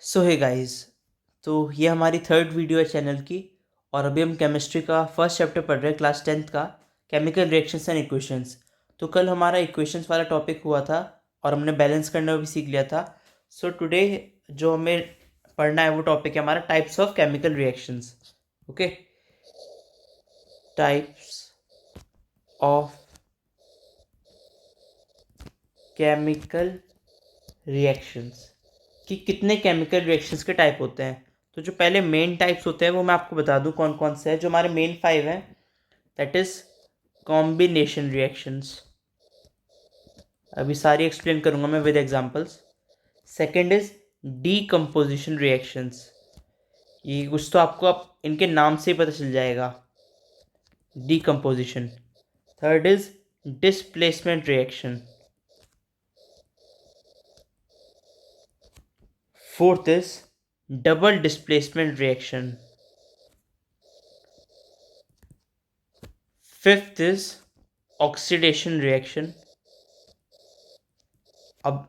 सो hey guys. तो ये हमारी थर्ड वीडियो है चैनल की। और अभी हम केमिस्ट्री का फर्स्ट चैप्टर पढ़ रहे हैं, क्लास 10th का, केमिकल रिएक्शंस एंड इक्वेशंस। तो कल हमारा इक्वेशंस वाला टॉपिक हुआ था और हमने बैलेंस करना भी सीख लिया था। सो टुडे जो हमें पढ़ना है वो टॉपिक है हमारा types of chemical reactions. Okay, types of chemical reactions, कि कितने केमिकल रिएक्शंस के टाइप होते हैं। तो जो पहले मेन टाइप्स होते हैं वो मैं आपको बता दूं कौन कौन से हैं। जो हमारे मेन 5 हैं, दैट इज कॉम्बिनेशन रिएक्शंस। अभी सारी एक्सप्लेन करूंगा मैं with examples. Second is decomposition reactions, ये कुछ तो आपको अब इनके नाम से ही पता चल जाएगा, decomposition. Third is displacement reaction. Fourth is double displacement reaction. Fifth is oxidation reaction. अब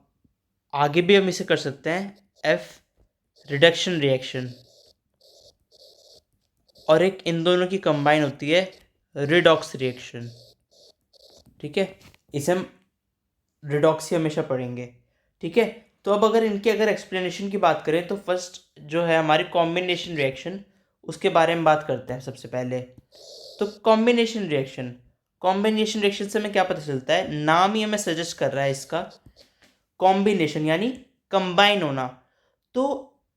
आगे भी हम इसे कर सकते हैं, एफ रिडक्शन रिएक्शन। और एक इन दोनों की कंबाइन होती है, रिडॉक्स रिएक्शन। ठीक है, इसे हम रिडॉक्स ही हमेशा पढ़ेंगे। ठीक है, तो अब अगर एक्सप्लेनेशन की बात करें तो फर्स्ट जो है हमारी कॉम्बिनेशन रिएक्शन, उसके बारे में बात करते हैं सबसे पहले। तो कॉम्बिनेशन रिएक्शन से हमें क्या पता चलता है, नाम ही हमें सजेस्ट कर रहा है इसका, कॉम्बिनेशन यानी कंबाइन होना। तो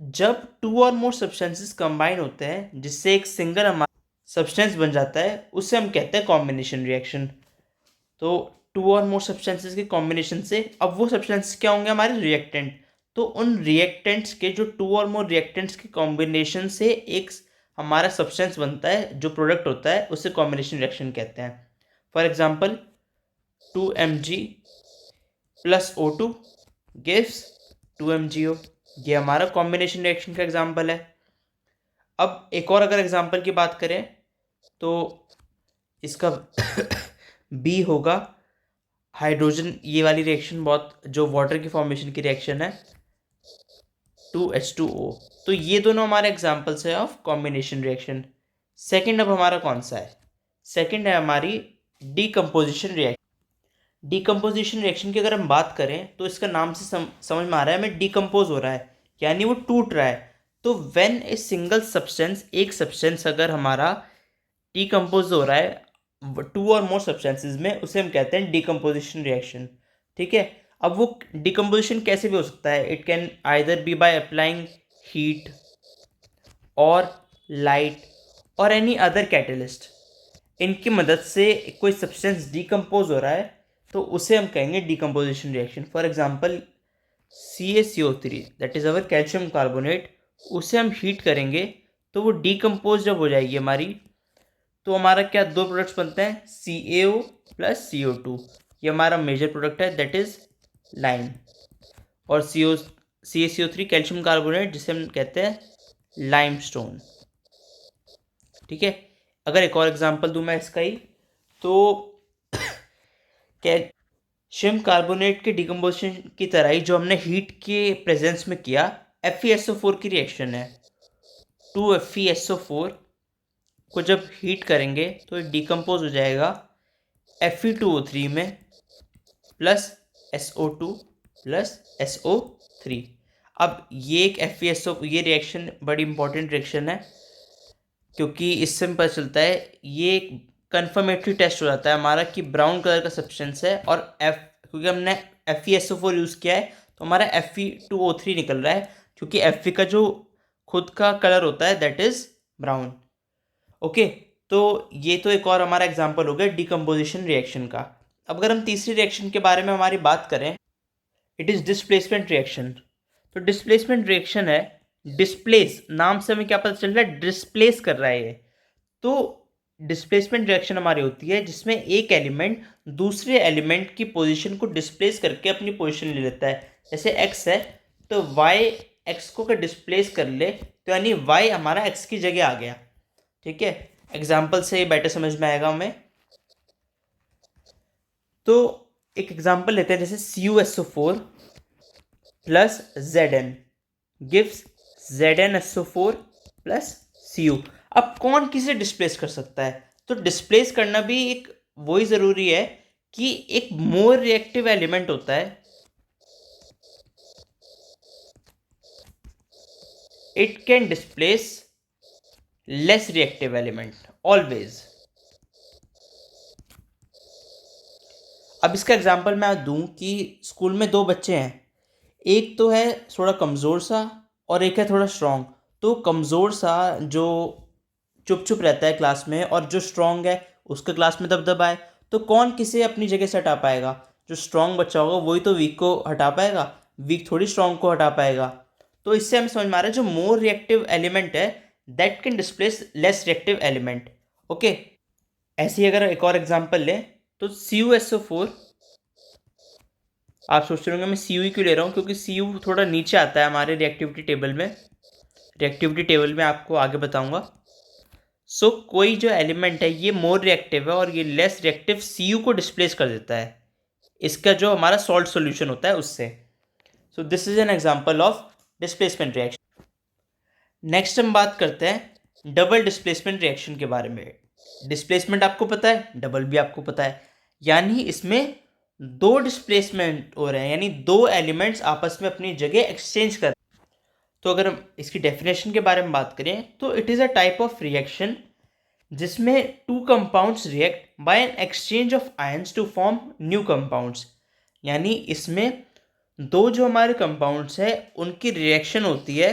जब टू और मोर सब्सटेंसेस कंबाइन होते हैं जिससे एक सिंगल हमारा सब्सटेंस बन जाता है, उससे हम कहते हैं कॉम्बिनेशन रिएक्शन। तो टू और मोर सब्सटेंसेस के कॉम्बिनेशन से, अब वो सब्सटेंसेस क्या होंगे, हमारे रिएक्टेंट। तो उन रिएक्टेंट्स के, जो टू और मोर रिएक्टेंट्स के कॉम्बिनेशन से एक हमारा सब्सटेंस बनता है, जो प्रोडक्ट होता है, उसे कॉम्बिनेशन रिएक्शन कहते हैं। For example, 2Mg plus O2 gives 2MgO। ये हमारा कॉम्बिनेशन रिएक्शन का एग्जाम्पल है। अब एक और अगर एग्जाम्पल की बात करें तो इसका बी होगा हाइड्रोजन, ये वाली रिएक्शन बहुत जो वाटर की फॉर्मेशन की रिएक्शन है, 2H2O। तो ये दोनों हमारे एग्जाम्पल्स है ऑफ कॉम्बिनेशन रिएक्शन। सेकंड अब हमारा कौन सा है, सेकंड है हमारी डीकम्पोजिशन रिएक्शन। डीकम्पोजिशन रिएक्शन की अगर हम बात करें तो इसका नाम से समझ में आ रहा है हमें डिकम्पोज हो रहा है, यानी वो टूट रहा है। तो व्हेन ए सिंगल सब्सटेंस, एक सब्सटेंस अगर हमारा डिकम्पोज हो रहा है टू और मोर सब्सटेंसेज में, उसे हम कहते हैं डिकम्पोजिशन रिएक्शन। ठीक है, अब वो डिकम्पोजिशन कैसे भी हो सकता है, it can either be by applying heat और लाइट और एनी अदर कैटलिस्ट। इनकी मदद से कोई सब्सटेंस डिकम्पोज हो रहा है तो उसे हम कहेंगे decomposition reaction. For example, CaCO3 that is our calcium carbonate, उसे हम हीट करेंगे तो वो डिकम्पोज जब हो जाएगी हमारी, तो हमारा क्या दो प्रोडक्ट्स बनते हैं, CaO प्लस CO2। ये हमारा मेजर प्रोडक्ट है, दैट इज लाइम। और CaCO3 कैल्शियम कार्बोनेट, जिसे हम कहते हैं लाइमस्टोन। ठीक है, अगर एक और एग्जांपल दूं मैं इसका ही, तो कैल्शियम कार्बोनेट के डिकम्पोजिशन की तरह ही जो हमने हीट के प्रेजेंस में किया, FeSO4 की रिएक्शन है। 2FeSO4 को जब हीट करेंगे तो डिकम्पोज हो जाएगा Fe2O3 में प्लस SO2 प्लस SO3। अब ये एक FeSO, ये रिएक्शन बड़ी इंपॉर्टेंट रिएक्शन है, क्योंकि इससे पता चलता है, ये एक कन्फर्मेटरी टेस्ट हो जाता है हमारा कि ब्राउन कलर का सब्सटेंस है, और क्योंकि हमने FeSO4 यूज़ किया है तो हमारा Fe2O3 निकल रहा है, क्योंकि Fe का जो खुद का कलर होता है दैट इज़ ब्राउन। ओके, तो ये तो एक और हमारा एग्जांपल हो गया डिकम्पोजिशन रिएक्शन का। अब अगर हम तीसरी रिएक्शन के बारे में हमारी बात करें, इट इज़ डिस्प्लेसमेंट रिएक्शन। तो डिस्प्लेसमेंट रिएक्शन है, डिस्प्लेस, नाम से हमें क्या पता चल रहा है, डिस्प्लेस कर रहा है ये। तो डिस्प्लेसमेंट रिएक्शन हमारी होती है जिसमें एक एलिमेंट दूसरे एलिमेंट की पोजीशन को डिस्प्लेस करके अपनी पोजीशन ले लेता है। जैसे x है तो y x को अगर डिस्प्लेस कर ले तो यानी y हमारा x की जगह आ गया। ठीक है, एग्जाम्पल से बेटर समझ में आएगा हमें। तो एक एग्जाम्पल लेते हैं, जैसे CuSO4 plus Zn। Gives ZnSO4 plus Cu। अब कौन किसे डिस्प्लेस कर सकता है? तो डिस्प्लेस करना भी एक वही ज़रूरी है कि एक मोर रिएक्टिव एलिमेंट होता है, it can displace less reactive element always. अब इसका एग्जांपल मैं दूं कि स्कूल में दो बच्चे हैं, एक तो है थोड़ा कमज़ोर सा और एक है थोड़ा स्ट्रांग। तो कमज़ोर सा जो चुप चुप रहता है क्लास में और जो स्ट्रांग है उसके क्लास में दबदबा है, तो कौन किसे अपनी जगह से हटा पाएगा? जो स्ट्रांग बच्चा होगा वही तो वीक को हटा पाएगा, वीक थोड़ी स्ट्रांग को हटा पाएगा। तो इससे हमें समझ में आ रहा है जो मोर रिएक्टिव एलिमेंट है that can displace less reactive element. Okay, ऐसे ही अगर एक और एग्जांपल लें तो CuSO4, आप सोच रहे होंगे मैं Cu क्यों ले रहा हूँ, क्योंकि Cu थोड़ा नीचे आता है हमारे रिएक्टिविटी टेबल में। रिएक्टिविटी टेबल में आपको आगे बताऊंगा। सो कोई जो एलिमेंट है ये मोर रिएक्टिव है और ये लेस रिएक्टिव Cu को डिस्प्लेस कर देता है इसका जो हमारा सॉल्ट सॉल्यूशन होता है उससे। सो this is an example of displacement reaction. Next हम बात करते हैं डबल डिस्प्लेसमेंट रिएक्शन के बारे में। डिस्प्लेसमेंट आपको पता है, डबल भी आपको पता है, यानी इसमें दो डिस्प्लेसमेंट हो रहे हैं, यानी दो एलिमेंट्स आपस में अपनी जगह एक्सचेंज कर। तो अगर हम इसकी डेफिनेशन के बारे में बात करें तो it is a type of reaction जिसमें two compounds react by an exchange of ions to form new compounds. यानी इसमें दो जो हमारे कंपाउंड्स हैं उनकी रिएक्शन होती है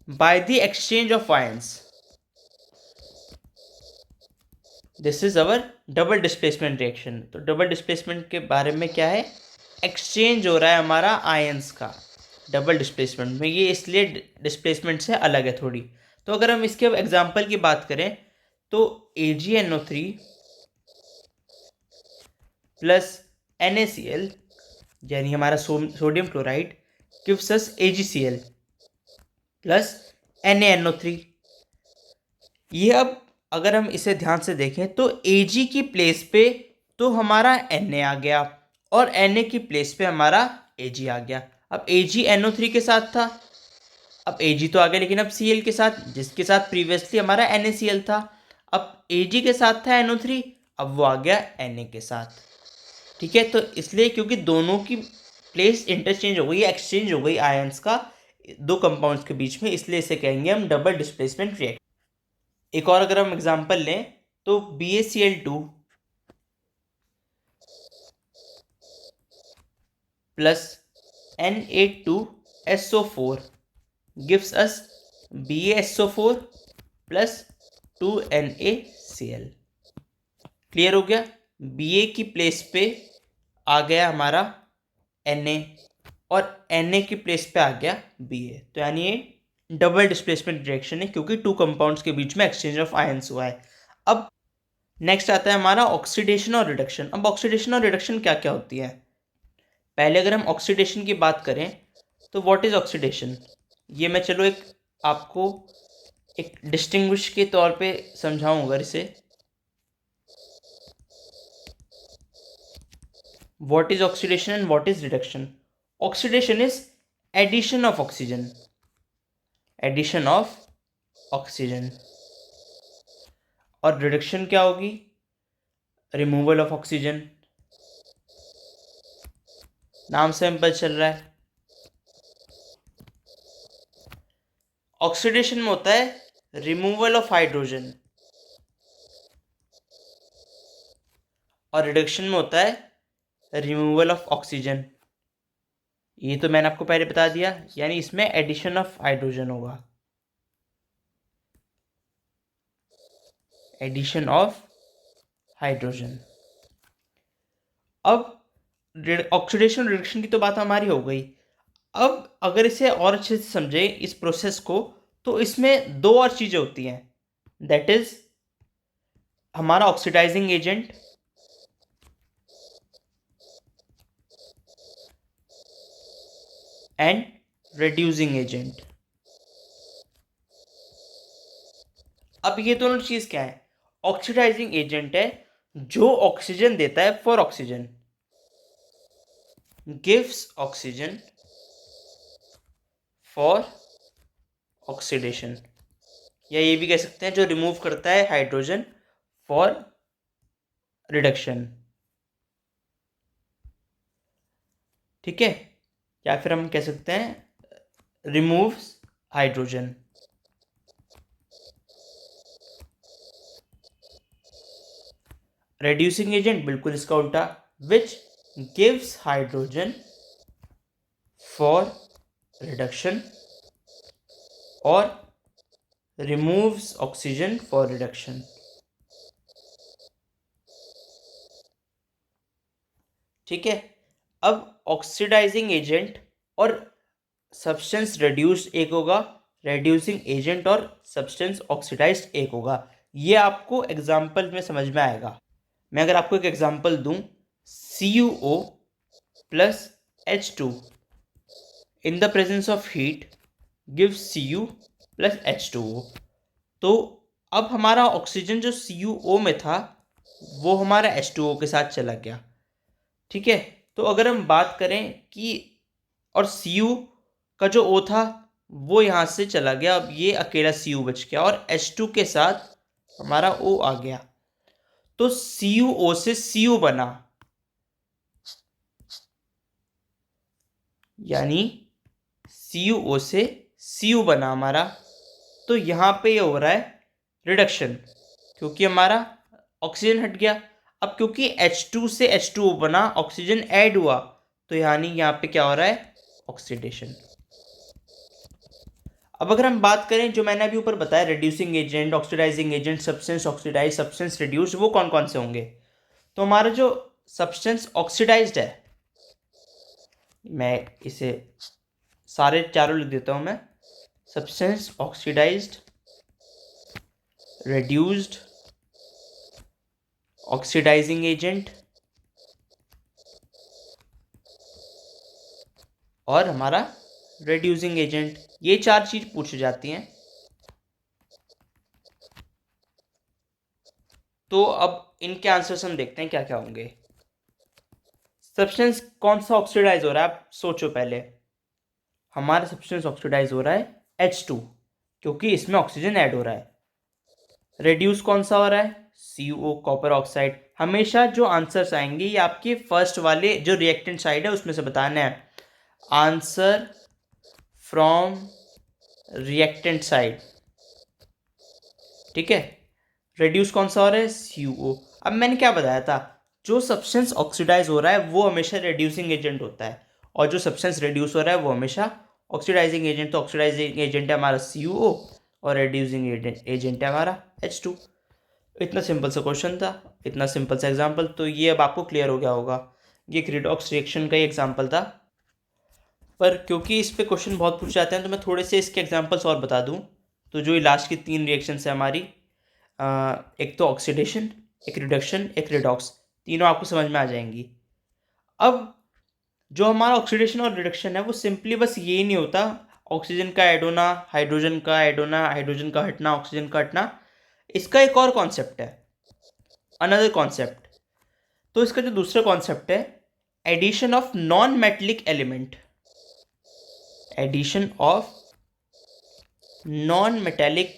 by the exchange of ions. This is our double displacement reaction. तो डबल डिस्प्लेसमेंट के बारे में क्या है? एक्सचेंज हो रहा है हमारा आयंस का डबल डिस्प्लेसमेंट में, ये इसलिए डिस्प्लेसमेंट से अलग है थोड़ी। तो अगर हम इसके एग्जांपल की बात करें तो AgNO3 प्लस NaCl यानी हमारा sodium chloride gives us AgCl plus NaNO3। ये अब अगर हम इसे ध्यान से देखें तो Ag की प्लेस पे तो हमारा Na आ गया और Na की प्लेस पे हमारा Ag आ गया। अब Ag NO3 के साथ था, अब Ag तो आ गया, लेकिन अब Cl के साथ, जिसके साथ प्रीवियसली हमारा NaCl था। अब Ag के साथ था NO3, अब वो आ गया Na के साथ। ठीक है, तो इसलिए क्योंकि दोनों की प्लेस इंटरचेंज हो गई, एक्सचेंज हो गई आयंस का दो कंपाउंड्स के बीच में, इसलिए इसे कहेंगे हम डबल डिस्प्लेसमेंट रिएक्शन। एक और अगर हम एग्जांपल लें तो BaCl2 plus Na2SO4 gives us BaSO4 plus 2NaCl। Clear हो गया? Ba की प्लेस पे आ गया हमारा Na और Na की प्लेस पे आ गया Ba। तो यानी ये डबल डिस्प्लेसमेंट रिएक्शन है क्योंकि टू कंपाउंड्स के बीच में एक्सचेंज ऑफ आयंस हुआ है। अब नेक्स्ट आता है हमारा ऑक्सीडेशन और रिडक्शन। अब ऑक्सीडेशन और रिडक्शन क्या क्या होती है? पहले अगर हम ऑक्सीडेशन की बात करें तो व्हाट इज ऑक्सीडेशन, ये मैं चलो एक आपको एक डिस्टिंग्विश के तौर पे समझाऊं अगर इसे। What is oxidation and what is reduction? Oxidation is addition of oxygen, addition of oxygen. और रिडक्शन क्या होगी? Removal of oxygen. नाम से हम पता चल रहा है। ऑक्सीडेशन में होता है रिमूवल ऑफ हाइड्रोजन और रिडक्शन में होता है रिमूवल ऑफ ऑक्सीजन। ये तो मैंने आपको पहले बता दिया, यानी इसमें एडिशन ऑफ हाइड्रोजन होगा, एडिशन ऑफ हाइड्रोजन। अब ऑक्सीडेशन रिडक्शन की तो बात हमारी हो गई। अब अगर इसे और अच्छे से समझे इस प्रोसेस को, तो इसमें दो और चीज़ें होती हैं, दैट इज हमारा oxidising agent and reducing agent. अब ये दोनों चीज़ क्या है? ऑक्सीडाइजिंग एजेंट है जो ऑक्सीजन देता है for oxygen, gives oxygen for oxidation, या ये भी कह सकते हैं जो रिमूव करता है हाइड्रोजन फॉर रिडक्शन। ठीक है, या फिर हम कह सकते हैं रिमूव्स हाइड्रोजन। रेड्यूसिंग एजेंट बिल्कुल इसका उल्टा, which gives hydrogen for reduction और रिमूव्स ऑक्सीजन फॉर रिडक्शन। ठीक है, अब ऑक्सीडाइजिंग एजेंट और सब्सटेंस रेड्यूस्ड एक होगा, रेड्यूसिंग एजेंट और सब्सटेंस ऑक्सीडाइज्ड एक होगा। ये आपको एग्जाम्पल में समझ में आएगा। मैं अगर आपको एक एग्जाम्पल दूं, CuO plus H2 in the presence of heat gives Cu plus H2O। तो अब हमारा ऑक्सीजन जो CuO में था वो हमारा H2O के साथ चला गया। ठीक है, तो अगर हम बात करें कि और Cu का जो O था वो यहाँ से चला गया, अब ये अकेला Cu बच गया और H2 के साथ हमारा O आ गया, तो CuO से Cu बना, यानी CuO से Cu बना हमारा। तो यहाँ पे ये हो रहा है रिडक्शन, क्योंकि हमारा ऑक्सीजन हट गया। अब क्योंकि H2 से H2O बना, ऑक्सीजन ऐड हुआ, तो यानी यहाँ पे क्या हो रहा है ऑक्सीडेशन। अब अगर हम बात करें जो मैंने अभी ऊपर बताया, reducing agent, oxidising agent, substance oxidise, substance reduce, वो कौन कौन से होंगे। तो हमारा जो सब्सटेंस ऑक्सीडाइज्ड है, मैं इसे सारे चारों लिख देता हूं मैं, substance oxidised, reduced, oxidising agent और हमारा रेड्यूसिंग एजेंट, ये चार चीज पूछी जाती हैं। तो अब इनके आंसर्स हम देखते हैं क्या क्या होंगे। सब्सटेंस कौन सा ऑक्सीडाइज हो रहा है, आप सोचो पहले। हमारा सब्सटेंस ऑक्सीडाइज हो रहा है H2, क्योंकि इसमें ऑक्सीजन ऐड हो रहा है। रेड्यूस कौन सा हो रहा है, CO, कॉपर ऑक्साइड। हमेशा जो आंसर्स आएंगे ये आपके फर्स्ट वाले जो रिएक्टेंट साइड है उसमें से बताना है, आंसर फ्रॉम रिएक्टेंट साइड। ठीक है, रेड्यूस कौन सा हो रहा है, CO। अब मैंने क्या बताया था, जो सब्सटेंस ऑक्सीडाइज हो रहा है वो हमेशा रेड्यूसिंग एजेंट होता है, और जो सब्सटेंस रेड्यूस हो रहा है वो हमेशा ऑक्सीडाइजिंग एजेंट। तो ऑक्सीडाइजिंग एजेंट है हमारा CO और रेड्यूसिंग एजेंट है हमारा H2। इतना सिंपल सा क्वेश्चन था, इतना सिंपल सा एग्जाम्पल, तो ये अब आपको क्लियर हो गया होगा। ये एक रिडॉक्स रिएक्शन का ही एग्जाम्पल था, पर क्योंकि इस पे क्वेश्चन बहुत पूछ जाते हैं तो मैं थोड़े से इसके एग्जाम्पल्स और बता दूं। तो जो ये लास्ट की 3 रिएक्शंस है हमारी, एक तो ऑक्सीडेशन, एक रिडक्शन, एक रिडॉक्स, तीनों आपको समझ में आ जाएंगी। अब जो हमारा ऑक्सीडेशन और रिडक्शन है वो सिंपली बस ये नहीं होता ऑक्सीजन का ऐड होना, हाइड्रोजन का ऐड होना, हाइड्रोजन का हटना, ऑक्सीजन का हटना। इसका एक और कॉन्सेप्ट है, अनदर कॉन्सेप्ट। तो इसका जो दूसरा कॉन्सेप्ट है, addition of non metallic element, addition of non metallic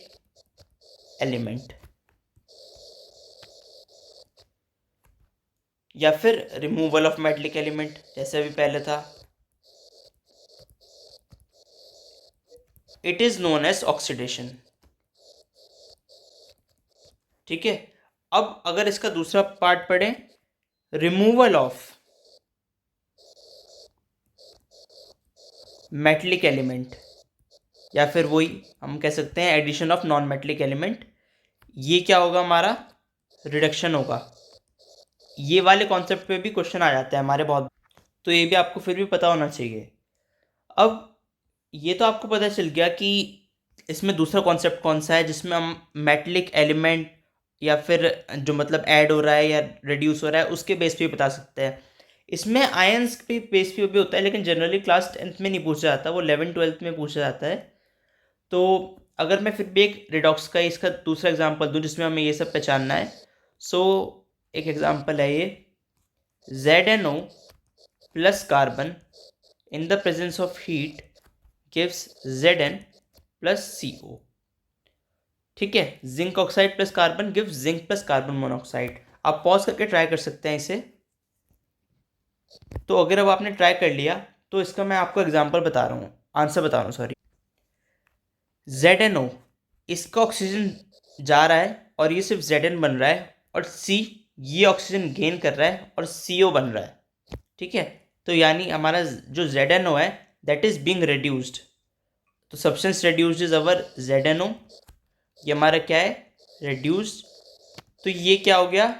element, या फिर रिमूवल ऑफ मेटेलिक एलिमेंट, जैसे अभी पहले था। It is known as oxidation. ठीक है, अब अगर इसका दूसरा पार्ट पढ़ें, रिमूवल ऑफ मेटेलिक एलिमेंट, या फिर वही हम कह सकते हैं addition of non metallic element, ये क्या होगा हमारा रिडक्शन होगा। ये वाले कॉन्सेप्ट पे भी क्वेश्चन आ जाते हैं हमारे बहुत, तो ये भी आपको फिर भी पता होना चाहिए। अब ये तो आपको पता चल गया कि इसमें दूसरा कॉन्सेप्ट कौन सा है जिसमें हम मेटेलिक एलिमेंट या फिर जो मतलब ऐड हो रहा है या रिड्यूस हो रहा है उसके बेस पे बता सकते हैं। इसमें आयंस पे बेस पे भी होता है, लेकिन जनरली क्लास 10th में नहीं पूछा जाता, वो 11th-12th में पूछा जाता है। तो अगर मैं फिर भी एक रिडॉक्स का इसका दूसरा एग्जांपल दूं जिसमें हमें ये सब पहचानना है, सो एक एग्जांपल है ये, ZnO plus carbon in the presence of heat gives Zn plus CO। ठीक है, zinc oxide plus carbon give zinc plus carbon monoxide. आप पॉज करके ट्राई कर सकते हैं इसे। तो अगर अब आपने ट्राई कर लिया तो इसका मैं आपको एग्जांपल बता रहा हूँ, आंसर बता रहा हूँ सॉरी। ZnO, इसका ऑक्सीजन जा रहा है और ये सिर्फ Zn बन रहा है, और C ये ऑक्सीजन गेन कर रहा है और CO बन रहा है। ठीक है, तो यानी हमारा जो ZnO है दैट इज बीइंग रिड्यूस्ड। तो substance reduced is our ZnO, ये हमारा क्या है, रिड्यूस्ड। तो ये क्या हो गया,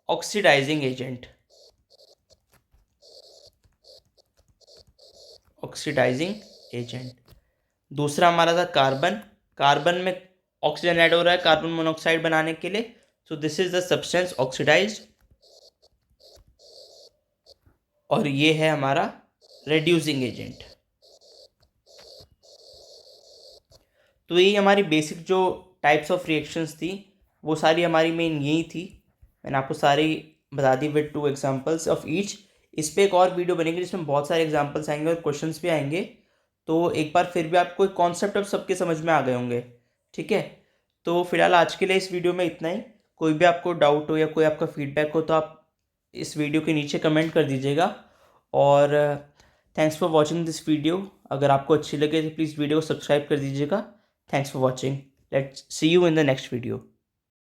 ऑक्सीडाइजिंग एजेंट, ऑक्सीडाइजिंग एजेंट। दूसरा हमारा था कार्बन, कार्बन में ऑक्सीजन ऐड हो रहा है कार्बन मोनोऑक्साइड बनाने के लिए, so this is the substance oxidised. और ये है हमारा रिड्यूसिंग एजेंट। तो यही हमारी बेसिक जो टाइप्स ऑफ रिएक्शंस थी वो सारी हमारी मेन यही थी। मैंने आपको सारी बता दी विद 2 एग्जांपल्स ऑफ ईच। इस पे एक और वीडियो बनेगी जिसमें बहुत सारे एग्जांपल्स आएंगे और क्वेश्चंस भी आएंगे। तो एक बार फिर भी आपको कॉन्सेप्ट अब सबके समझ में आ गए होंगे। ठीक है, तो फिलहाल आज के लिए इस वीडियो में इतना ही। कोई भी आपको डाउट हो या कोई आपका फीडबैक हो तो आप इस वीडियो के नीचे कमेंट कर दीजिएगा। और thanks for watching this video. अगर आपको अच्छी लगे तो प्लीज़ वीडियो को सब्सक्राइब कर दीजिएगा। Thanks for watching. Let's see you in the next video.